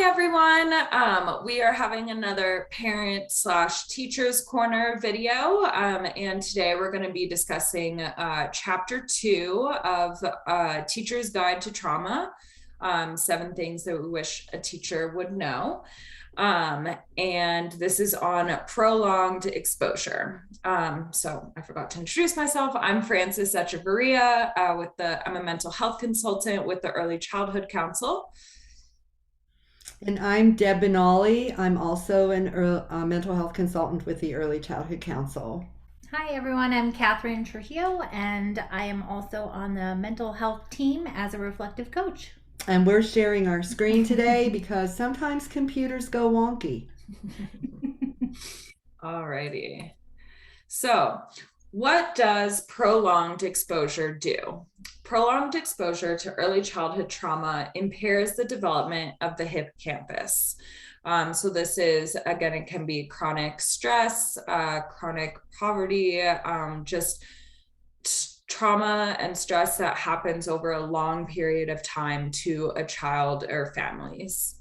Hi everyone. We are having another parent slash teachers corner video. And today we're going to be discussing chapter 2 of Teacher's Guide to Trauma, 7 things that we wish a teacher would know. And this is on prolonged exposure. So I forgot to introduce myself. I'm Frances Echevarria I'm a mental health consultant with the Early Childhood Council. And I'm Deb Benali. I'm also a mental health consultant with the Early Childhood Council. Hi everyone, I'm Catherine Trujillo and I am also on the mental health team as a reflective coach. And we're sharing our screen today because sometimes computers go wonky. Alrighty. So, what does prolonged exposure do? Prolonged exposure to early childhood trauma impairs the development of the hippocampus. So this is, again, it can be chronic stress, chronic poverty, just trauma and stress that happens over a long period of time to a child or families.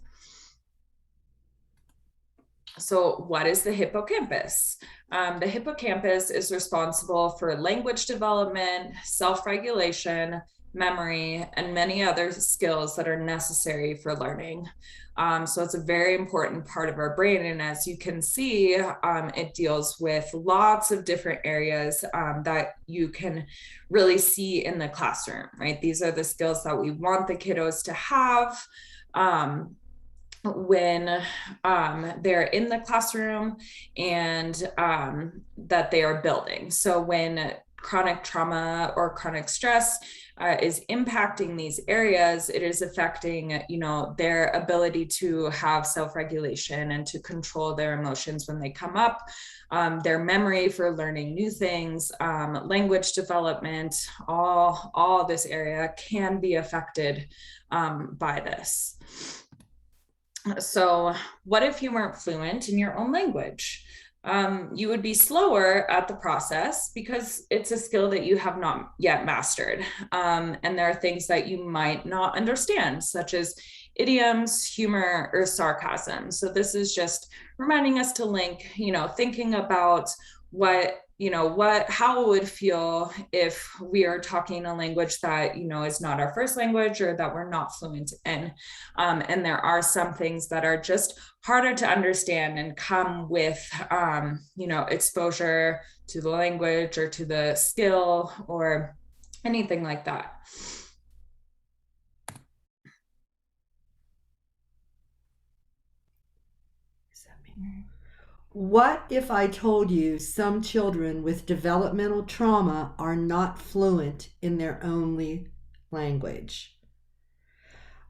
So, what is the hippocampus? The hippocampus is responsible for language development, self regulation, memory, and many other skills that are necessary for learning. So, it's a very important part of our brain. And as you can see, it deals with lots of different areas that you can really see in the classroom, right? These are the skills that we want the kiddos to have. When they're in the classroom and that they are building. So when chronic trauma or chronic stress is impacting these areas, it is affecting, their ability to have self-regulation and to control their emotions when they come up, their memory for learning new things, language development, all this area can be affected by this. So, what if you weren't fluent in your own language? You would be slower at the process because it's a skill that you have not yet mastered. And there are things that you might not understand, such as idioms, humor, or sarcasm. So, this is just reminding us to link, thinking about how it would feel if we are talking a language that is not our first language or that we're not fluent in. And there are some things that are just harder to understand and come with exposure to the language or to the skill or anything like that. What if I told you some children with developmental trauma are not fluent in their own language?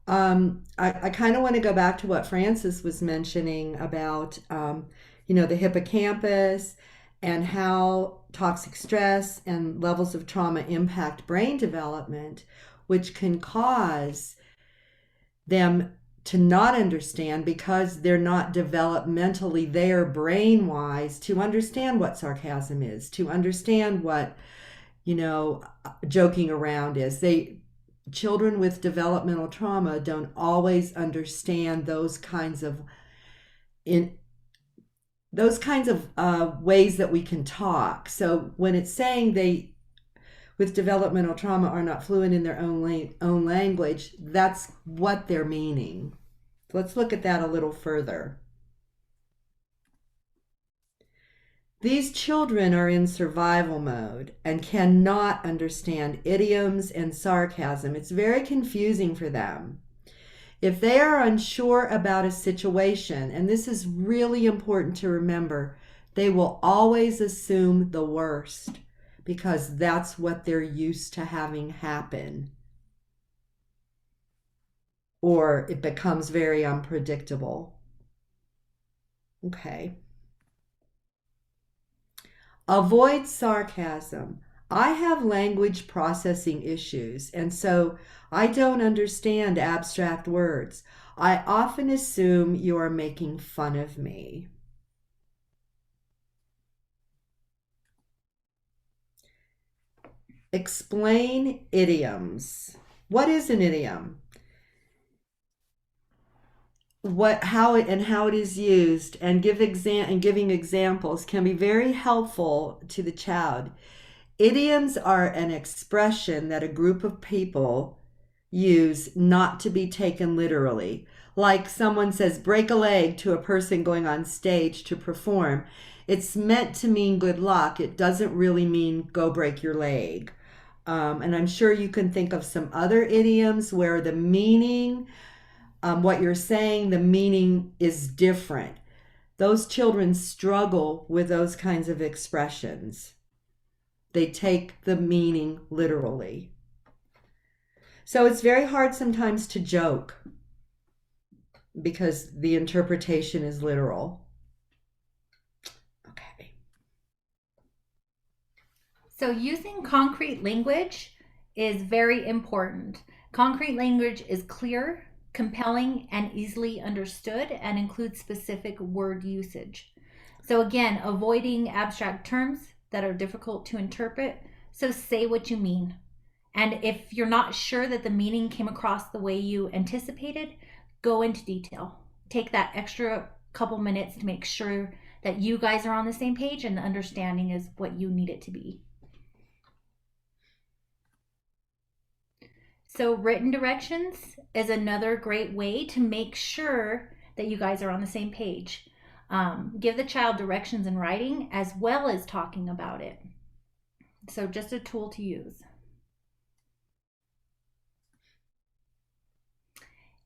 I kind of want to go back to what Frances was mentioning about, the hippocampus and how toxic stress and levels of trauma impact brain development, which can cause them to not understand because they're not developmentally there brain wise to understand what sarcasm is, to understand what, joking around is. Children with developmental trauma don't always understand those kinds of ways that we can talk. So when it's saying they with developmental trauma are not fluent in their own language, that's what they're meaning. Let's look at that a little further. These children are in survival mode and cannot understand idioms and sarcasm. It's very confusing for them. If they are unsure about a situation, and this is really important to remember, they will always assume the worst because that's what they're used to having happen. Or it becomes very unpredictable. Okay. Avoid sarcasm. I have language processing issues, and so I don't understand abstract words. I often assume you are making fun of me. Explain idioms. What is an idiom? how it is used, and giving examples can be very helpful to the child. Idioms are an expression that a group of people use not to be taken literally. Like someone says break a leg to a person going on stage to perform. It's meant to mean good luck. It doesn't really mean go break your leg. And I'm sure you can think of some other idioms where the meaning, what you're saying, the meaning is different. Those children struggle with those kinds of expressions. They take the meaning literally. So it's very hard sometimes to joke because the interpretation is literal. Okay. So using concrete language is very important. Concrete language is clear, compelling, and easily understood, and includes specific word usage. So again, avoiding abstract terms that are difficult to interpret. So say what you mean. And if you're not sure that the meaning came across the way you anticipated, go into detail. Take that extra couple minutes to make sure that you guys are on the same page and the understanding is what you need it to be. So written directions is another great way to make sure that you guys are on the same page. Give the child directions in writing as well as talking about it. So just a tool to use.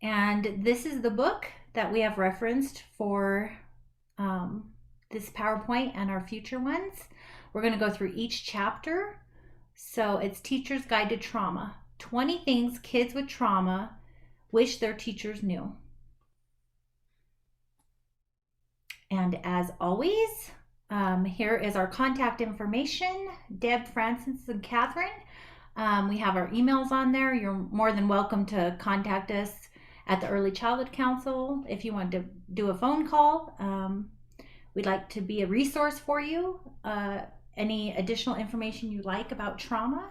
And this is the book that we have referenced for this PowerPoint and our future ones. We're going to go through each chapter. So it's Teacher's Guide to Trauma. 20 things kids with trauma wish their teachers knew. And as always, here is our contact information. Deb, Francis, and Catherine. We have our emails on there. You're more than welcome to contact us at the Early Childhood Council if you want to do a phone call. We'd like to be a resource for you. Any additional information you like about trauma.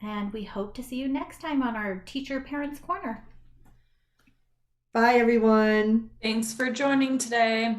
And we hope to see you next time on our Teacher Parents Corner. Bye, everyone. Thanks for joining today.